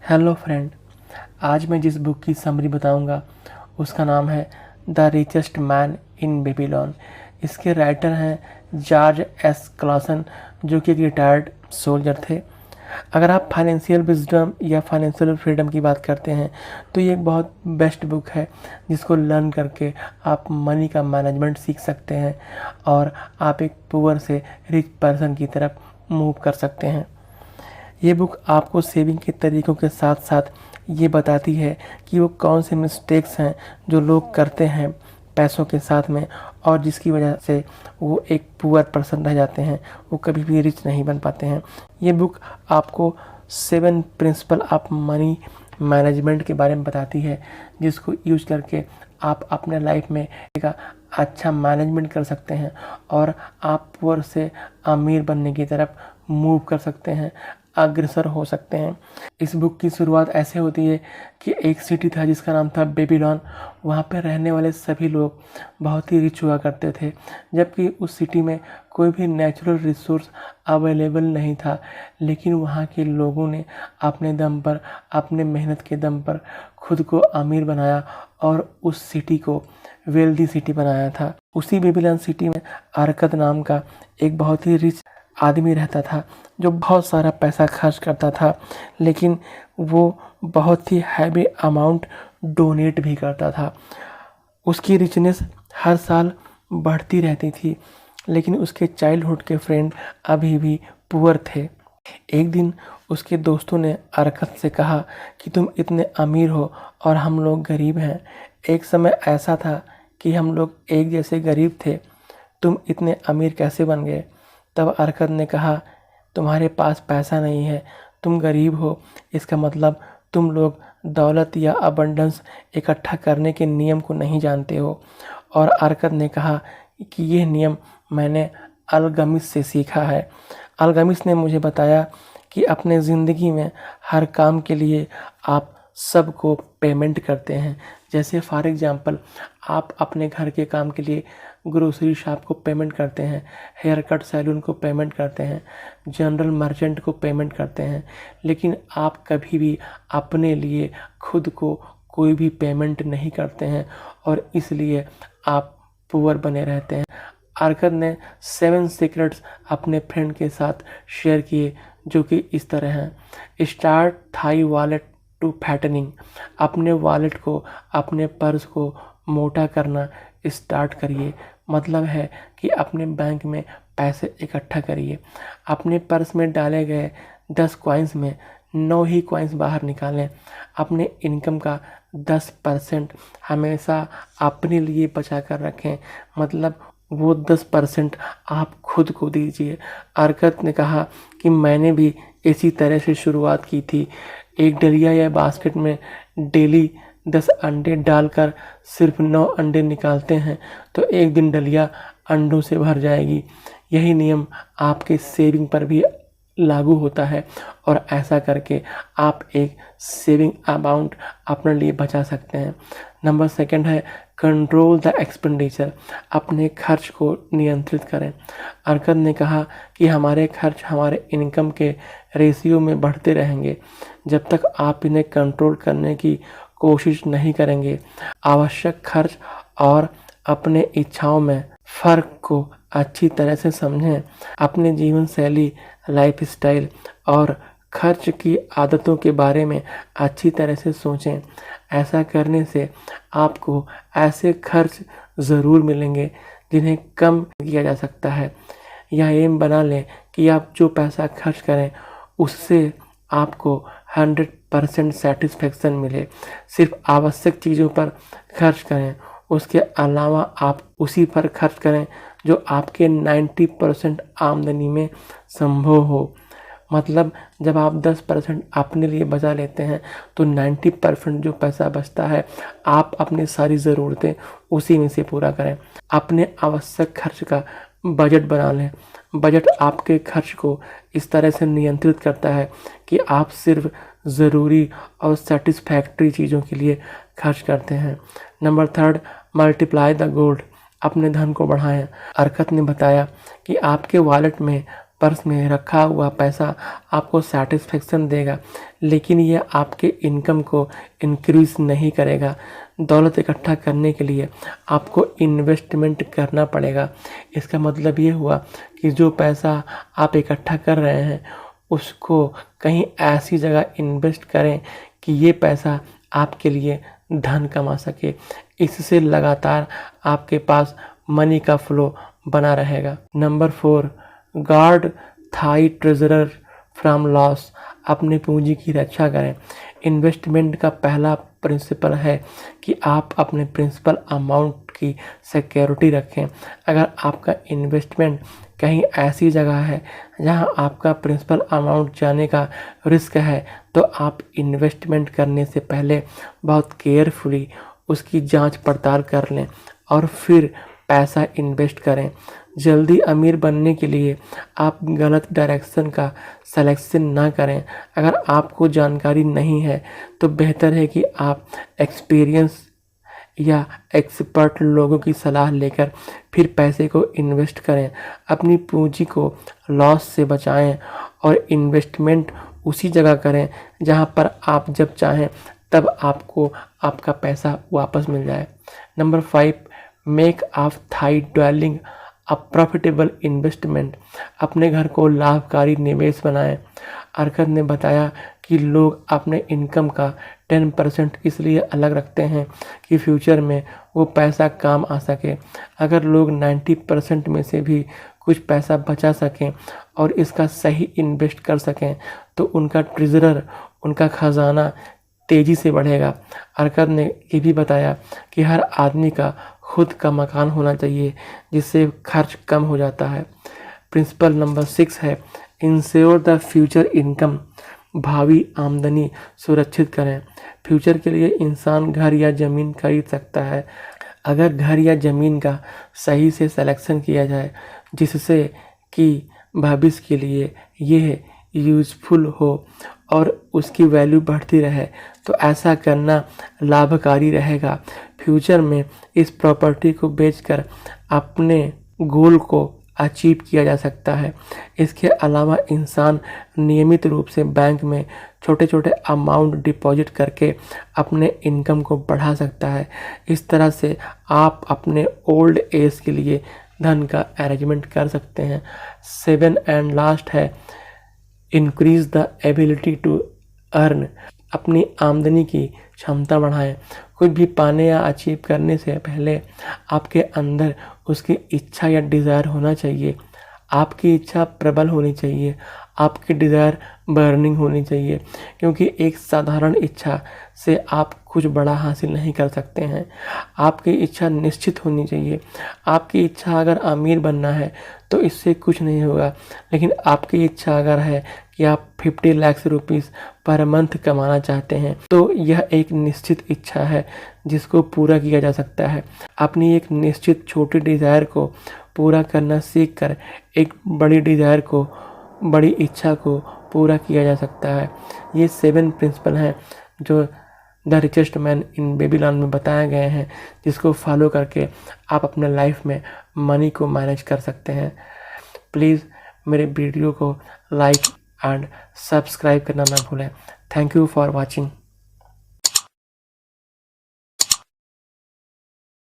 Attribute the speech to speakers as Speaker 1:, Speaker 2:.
Speaker 1: Hello friend. आज मैं जिस बुक की समरी बताऊंगा उसका नाम है the richest man in Babylon. इसके राइटर हैं जॉर्ज एस क्लासन, जो कि एक रिटायर्ड सोल्जर थे। अगर आप फाइनेंशियल विजडम या फाइनेंशियल फ्रीडम की बात करते हैं तो ये एक बहुत बेस्ट बुक है, जिसको लर्न करके आप मनी का मैनेजमेंट सीख सकते हैं और आप एक पुअर से रिच पर्सन की तरफ मूव कर सकते हैं। ये बुक आपको सेविंग के तरीकों के साथ साथ ये बताती है कि वो कौन से मिस्टेक्स हैं जो लोग करते हैं पैसों के साथ में, और जिसकी वजह से वो एक पुअर पर्सन रह जाते हैं, वो कभी भी रिच नहीं बन पाते हैं। ये बुक आपको 7 प्रिंसिपल ऑफ मनी मैनेजमेंट के बारे में बताती है, जिसको यूज करके आप अपने लाइफ में एक अच्छा मैनेजमेंट कर सकते हैं और आप पुअर से अमीर बनने की तरफ मूव कर सकते हैं, अग्रसर हो सकते हैं। इस बुक की शुरुआत ऐसे होती है कि एक सिटी था जिसका नाम था बेबीलोन। वहाँ पर रहने वाले सभी लोग बहुत ही रिच हुआ करते थे, जबकि उस सिटी में कोई भी नेचुरल रिसोर्स अवेलेबल नहीं था। लेकिन वहाँ के लोगों ने अपने दम पर, अपने मेहनत के दम पर खुद को अमीर बनाया और उस सिटी को वेल्दी सिटी बनाया था। उसी बेबीलोन सिटी में अरकत नाम का एक बहुत ही रिच आदमी रहता था, जो बहुत सारा पैसा खर्च करता था, लेकिन वो बहुत ही हैवी अमाउंट डोनेट भी करता था। उसकी रिचनेस हर साल बढ़ती रहती थी, लेकिन उसके चाइल्डहुड के फ्रेंड अभी भी पुअर थे। एक दिन उसके दोस्तों ने अरकत से कहा कि तुम इतने अमीर हो और हम लोग गरीब हैं। एक समय ऐसा था कि हम लोग एक जैसे गरीब थे, तुम इतने अमीर कैसे बन गए? तब अरकत ने कहा, तुम्हारे पास पैसा नहीं है, तुम गरीब हो, इसका मतलब तुम लोग दौलत या अबंडेंस इकट्ठा करने के नियम को नहीं जानते हो। और अरकत ने कहा कि यह नियम मैंने अल्गमिस से सीखा है। अल्गमिस ने मुझे बताया कि अपने ज़िंदगी में हर काम के लिए आप सबको पेमेंट करते हैं। जैसे फॉर एग्जांपल, आप अपने घर के काम के लिए ग्रोसरी शॉप को पेमेंट करते हैं, हेयर कट सैलून को पेमेंट करते हैं, जनरल मर्चेंट को पेमेंट करते हैं, लेकिन आप कभी भी अपने लिए खुद को कोई भी पेमेंट नहीं करते हैं और इसलिए आप पुअर बने रहते हैं। अरकत ने 7 सीक्रेट्स अपने फ्रेंड के साथ शेयर किए, जो कि इस तरह हैं। Start thy wallet to fattening. अपने वॉलेट को, अपने पर्स को मोटा करना स्टार्ट करिए। मतलब है कि अपने बैंक में पैसे इकट्ठा करिए। अपने पर्स में डाले गए 10 कॉइन्स में 9 ही कॉइन्स बाहर निकालें। अपने इनकम का 10% हमेशा अपने लिए बचा कर रखें, मतलब वो 10% आप खुद को दीजिए। अरकत ने कहा कि मैंने भी इसी तरह से शुरुआत की थी। एक डलिया या बास्केट में डेली 10 अंडे डालकर सिर्फ 9 अंडे निकालते हैं तो एक दिन डलिया अंडों से भर जाएगी। यही नियम आपके सेविंग पर भी लागू होता है और ऐसा करके आप एक सेविंग अमाउंट अपने लिए बचा सकते हैं। नंबर 2 है कंट्रोल द एक्सपेंडिचर। अपने खर्च को नियंत्रित करें। अरकत ने कहा कि हमारे खर्च हमारे इनकम के रेशियो में बढ़ते रहेंगे जब तक आप इन्हें कंट्रोल करने की कोशिश नहीं करेंगे। आवश्यक खर्च और अपने इच्छाओं में फ़र्क को अच्छी तरह से समझें। अपने जीवन शैली, लाइफस्टाइल और खर्च की आदतों के बारे में अच्छी तरह से सोचें। ऐसा करने से आपको ऐसे खर्च ज़रूर मिलेंगे जिन्हें कम किया जा सकता है। यह एम बना लें कि आप जो पैसा खर्च करें उससे आपको 100% सेटिस्फेक्शन मिले। सिर्फ आवश्यक चीज़ों पर खर्च करें, उसके अलावा आप उसी पर खर्च करें जो आपके 90% आमदनी में संभव हो। मतलब जब आप 10% अपने लिए बचा लेते हैं तो 90% जो पैसा बचता है आप अपनी सारी ज़रूरतें उसी में से पूरा करें। अपने आवश्यक खर्च का बजट बना लें। बजट आपके खर्च को इस तरह से नियंत्रित करता है कि आप सिर्फ ज़रूरी और सेटिस्फैक्ट्री चीज़ों के लिए खर्च करते हैं। Number 3, multiply the gold. अपने धन को बढ़ाएं। अरकत ने बताया कि आपके वॉलेट में पर्स में रखा हुआ पैसा आपको सेटिस्फेक्शन देगा, लेकिन यह आपके इनकम को इंक्रीज नहीं करेगा। दौलत इकट्ठा करने के लिए आपको इन्वेस्टमेंट करना पड़ेगा। इसका मतलब ये हुआ कि जो पैसा आप इकट्ठा कर रहे हैं उसको कहीं ऐसी जगह इन्वेस्ट करें कि ये पैसा आपके लिए धन कमा सके। इससे लगातार आपके पास मनी का फ्लो बना रहेगा। Number 4, guard thy treasurer from loss. अपने पूंजी की रक्षा करें। इन्वेस्टमेंट का पहला प्रिंसिपल है कि आप अपने प्रिंसिपल अमाउंट की सिक्योरिटी रखें। अगर आपका इन्वेस्टमेंट कहीं ऐसी जगह है जहां आपका प्रिंसिपल अमाउंट जाने का रिस्क है, तो आप इन्वेस्टमेंट करने से पहले बहुत केयरफुली उसकी जांच पड़ताल कर लें और फिर पैसा इन्वेस्ट करें। जल्दी अमीर बनने के लिए आप गलत डायरेक्शन का सिलेक्शन ना करें। अगर आपको जानकारी नहीं है तो बेहतर है कि आप एक्सपीरियंस या एक्सपर्ट लोगों की सलाह लेकर फिर पैसे को इन्वेस्ट करें। अपनी पूंजी को लॉस से बचाएं और इन्वेस्टमेंट उसी जगह करें जहां पर आप जब चाहें तब आपको आपका पैसा वापस मिल जाए। Number 5, make of thigh dwelling a profitable investment. अपने घर को लाभकारी निवेश बनाएं। अरकत ने बताया कि लोग अपने इनकम का 10% इसलिए अलग रखते हैं कि फ्यूचर में वो पैसा काम आ सके। अगर लोग 90% में से भी कुछ पैसा बचा सकें और इसका सही इन्वेस्ट कर सकें तो उनका ट्रेजरर, उनका खजाना तेज़ी से बढ़ेगा। अरकत ने ये भी बताया कि हर आदमी का खुद का मकान होना चाहिए जिससे खर्च कम हो जाता है। प्रिंसिपल नंबर 6 है इंश्योर द फ्यूचर इनकम। भावी आमदनी सुरक्षित करें। फ्यूचर के लिए इंसान घर या ज़मीन खरीद सकता है अगर घर या ज़मीन का सही से सिलेक्शन किया जाए जिससे कि भविष्य के लिए यह यूज़फुल हो और उसकी वैल्यू बढ़ती रहे, तो ऐसा करना लाभकारी रहेगा। फ्यूचर में इस प्रॉपर्टी को बेचकर अपने गोल को अचीव किया जा सकता है। इसके अलावा इंसान नियमित रूप से बैंक में छोटे छोटे अमाउंट डिपॉजिट करके अपने इनकम को बढ़ा सकता है। इस तरह से आप अपने ओल्ड एज के लिए धन का अरेंजमेंट कर सकते हैं। 7 एंड लास्ट है increase the ability to earn. अपनी आमदनी की क्षमता बढ़ाएं। कुछ भी पाने या अचीव करने से पहले आपके अंदर उसकी इच्छा या डिज़ायर होना चाहिए। आपकी इच्छा प्रबल होनी चाहिए, आपकी डिज़ायर बर्निंग होनी चाहिए, क्योंकि एक साधारण इच्छा से आप कुछ बड़ा हासिल नहीं कर सकते हैं। आपकी इच्छा निश्चित होनी चाहिए। आपकी इच्छा अगर अमीर बनना है तो इससे कुछ नहीं होगा, लेकिन आपकी इच्छा अगर है कि आप 50 लाख रुपीस पर मंथ कमाना चाहते हैं तो यह एक निश्चित इच्छा है जिसको पूरा किया जा सकता है। अपनी एक निश्चित छोटी डिज़ायर को पूरा करना सीख कर एक बड़ी डिज़ायर को, बड़ी इच्छा को पूरा किया जा सकता है। ये 7 प्रिंसिपल हैं जो the richest man in Babylon में बताए गए हैं, जिसको फॉलो करके आप अपने लाइफ में मनी को मैनेज कर सकते हैं। प्लीज़ मेरे वीडियो को लाइक एंड सब्सक्राइब करना ना भूलें। Thank you for watching.